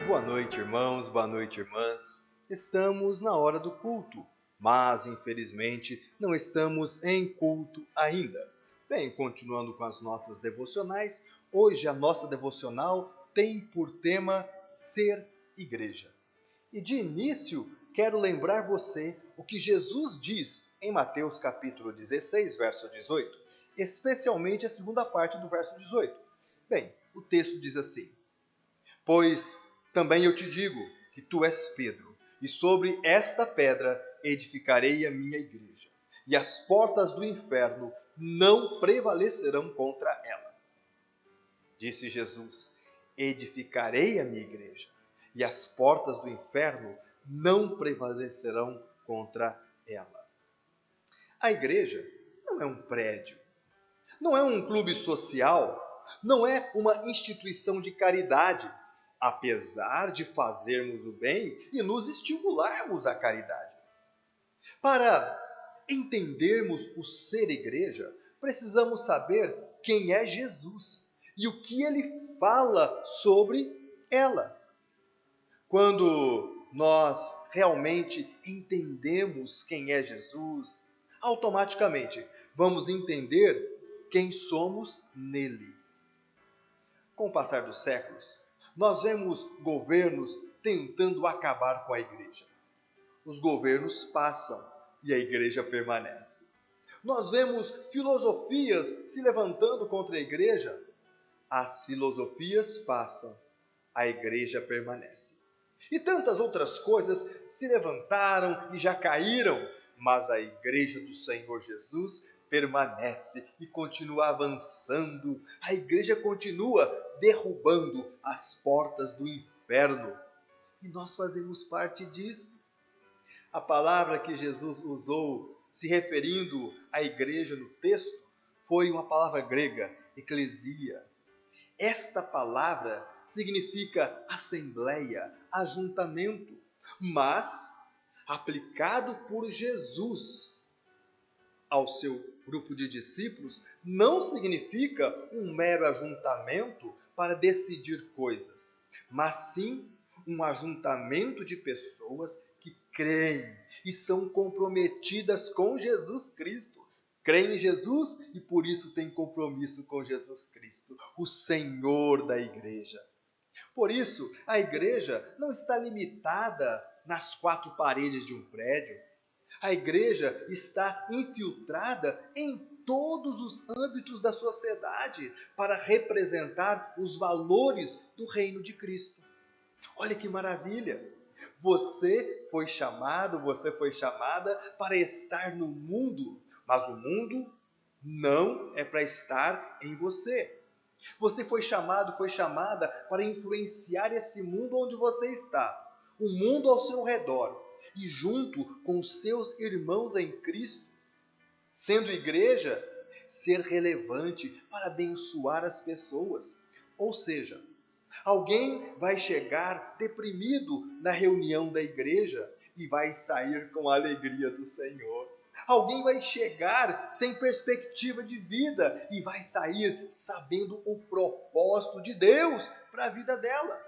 Boa noite, irmãos, boa noite, irmãs. Estamos na hora do culto, mas infelizmente não estamos em culto ainda. Bem, continuando com as nossas devocionais, hoje a nossa devocional tem por tema ser igreja. E de início, quero lembrar você o que Jesus diz em Mateus capítulo 16, verso 18, especialmente a segunda parte do verso 18. Bem, o texto diz assim: Pois também eu te digo que tu és Pedro, e sobre esta pedra edificarei a minha igreja, e as portas do inferno não prevalecerão contra ela. Disse Jesus: edificarei a minha igreja, e as portas do inferno não prevalecerão contra ela. A igreja não é um prédio, não é um clube social, não é uma instituição de caridade, apesar de fazermos o bem e nos estimularmos à caridade. Para entendermos o ser igreja, precisamos saber quem é Jesus e o que ele fala sobre ela. Quando nós realmente entendemos quem é Jesus, automaticamente vamos entender quem somos nele. Com o passar dos séculos, nós vemos governos tentando acabar com a igreja. Os governos passam e a igreja permanece. Nós vemos filosofias se levantando contra a igreja. As filosofias passam, a igreja permanece. E tantas outras coisas se levantaram e já caíram, mas a igreja do Senhor Jesus permanece e continua avançando. A igreja continua derrubando as portas do inferno. E nós fazemos parte disto. A palavra que Jesus usou, se referindo à igreja no texto, foi uma palavra grega, eclesia. Esta palavra significa assembleia, ajuntamento, mas aplicado por Jesus ao seu grupo de discípulos, não significa um mero ajuntamento para decidir coisas, mas sim um ajuntamento de pessoas que creem e são comprometidas com Jesus Cristo. Creem em Jesus e por isso têm compromisso com Jesus Cristo, o Senhor da igreja. Por isso, a igreja não está limitada nas quatro paredes de um prédio. A igreja está infiltrada em todos os âmbitos da sociedade para representar os valores do reino de Cristo. Olha que maravilha! Você foi chamado, você foi chamada para estar no mundo, mas o mundo não é para estar em você. Você foi chamado, foi chamada para influenciar esse mundo onde você está, o mundo ao seu redor, e junto com seus irmãos em Cristo, sendo igreja, ser relevante para abençoar as pessoas. Ou seja, alguém vai chegar deprimido na reunião da igreja e vai sair com a alegria do Senhor. Alguém vai chegar sem perspectiva de vida e vai sair sabendo o propósito de Deus para a vida dela.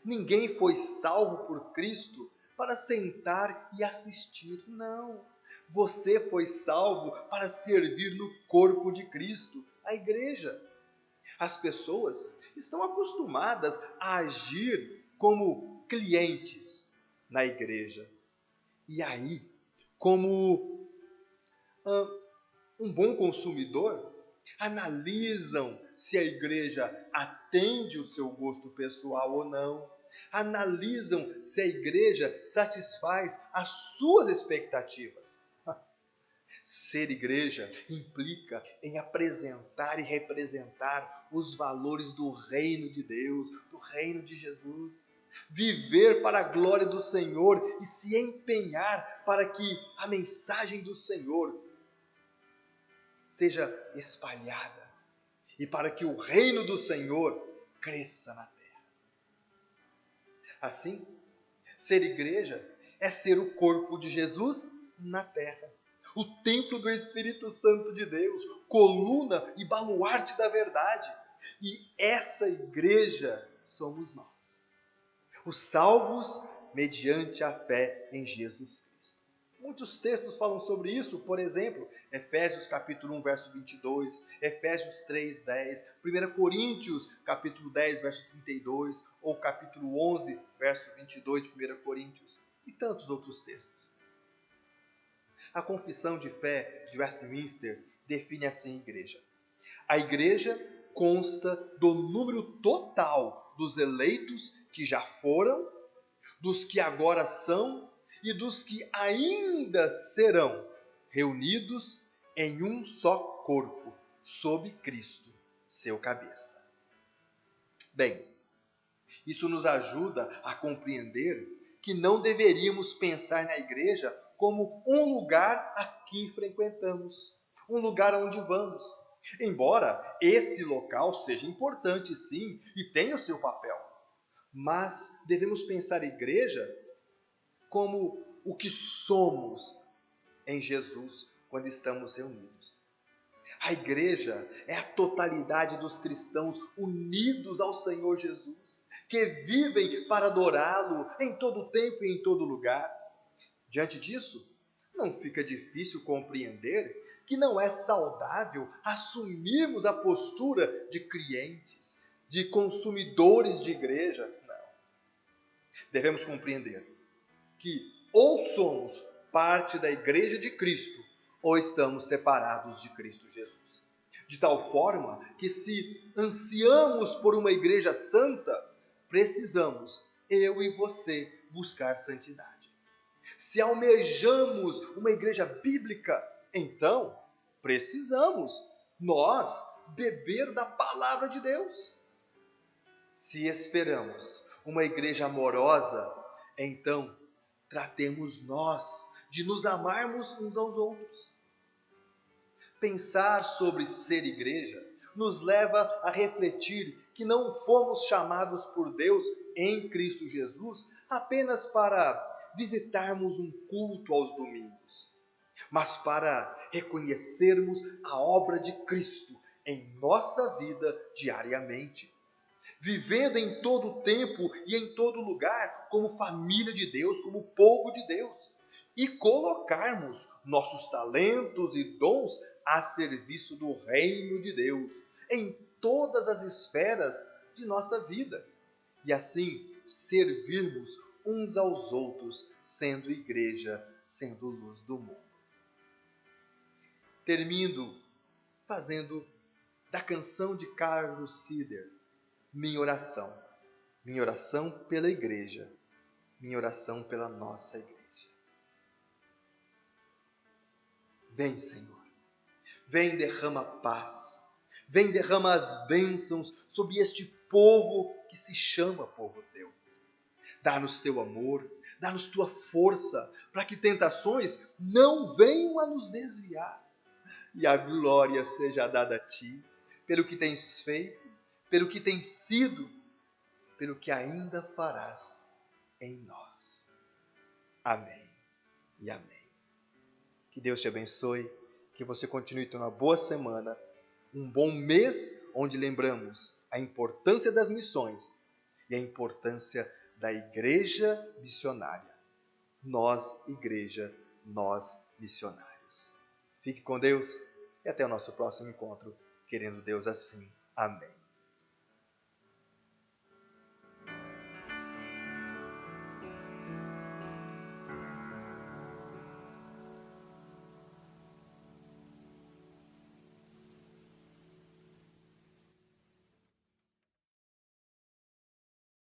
Ninguém foi salvo por Cristo para sentar e assistir. Não. Você foi salvo para servir no corpo de Cristo, a igreja. As pessoas estão acostumadas a agir como clientes na igreja. E aí, como um bom consumidor, analisam se a igreja atende o seu gosto pessoal ou não. Analisam se a igreja satisfaz as suas expectativas. Ser igreja implica em apresentar e representar os valores do reino de Deus, do reino de Jesus. Viver para a glória do Senhor e se empenhar para que a mensagem do Senhor seja espalhada e para que o reino do Senhor cresça na terra. Assim, ser igreja é ser o corpo de Jesus na terra. O templo do Espírito Santo de Deus, coluna e baluarte da verdade. E essa igreja somos nós, os salvos mediante a fé em Jesus Cristo. Muitos textos falam sobre isso, por exemplo, Efésios capítulo 1, verso 22, Efésios 3, 10, 1 Coríntios capítulo 10, verso 32, ou capítulo 11, verso 22 de 1 Coríntios, e tantos outros textos. A confissão de fé de Westminster define assim a igreja. A igreja consta do número total dos eleitos que já foram, dos que agora são e dos que ainda serão reunidos em um só corpo, sob Cristo, seu cabeça. Bem, isso nos ajuda a compreender que não deveríamos pensar na igreja como um lugar a que frequentamos, um lugar onde vamos. Embora esse local seja importante, sim, e tenha o seu papel, mas devemos pensar a igreja como o que somos em Jesus quando estamos reunidos. A igreja é a totalidade dos cristãos unidos ao Senhor Jesus, que vivem para adorá-lo em todo tempo e em todo lugar. Diante disso, não fica difícil compreender que não é saudável assumirmos a postura de clientes, de consumidores de igreja. Não. Devemos compreender que ou somos parte da igreja de Cristo, ou estamos separados de Cristo Jesus. De tal forma que, se ansiamos por uma igreja santa, precisamos, eu e você, buscar santidade. Se almejamos uma igreja bíblica, então precisamos, nós, beber da palavra de Deus. Se esperamos uma igreja amorosa, então tratemos nós de nos amarmos uns aos outros. Pensar sobre ser igreja nos leva a refletir que não fomos chamados por Deus em Cristo Jesus apenas para visitarmos um culto aos domingos, mas para reconhecermos a obra de Cristo em nossa vida diariamente, vivendo em todo tempo e em todo lugar como família de Deus, como povo de Deus, e colocarmos nossos talentos e dons a serviço do reino de Deus em todas as esferas de nossa vida, e assim servirmos uns aos outros, sendo igreja, sendo luz do mundo. Termino fazendo da canção de Carlos Sider minha oração pela igreja, minha oração pela nossa igreja. Vem, Senhor, vem, derrama paz, vem, derrama as bênçãos sobre este povo que se chama povo teu. Dá-nos teu amor, dá-nos tua força, para que tentações não venham a nos desviar. E a glória seja dada a ti, pelo que tens feito, pelo que tens sido, pelo que ainda farás em nós. Amém e amém. Que Deus te abençoe, que você continue tendo uma boa semana, um bom mês, onde lembramos a importância das missões e a importância da igreja missionária. Nós, igreja, nós, missionários. Fique com Deus e até o nosso próximo encontro, querendo Deus assim. Amém.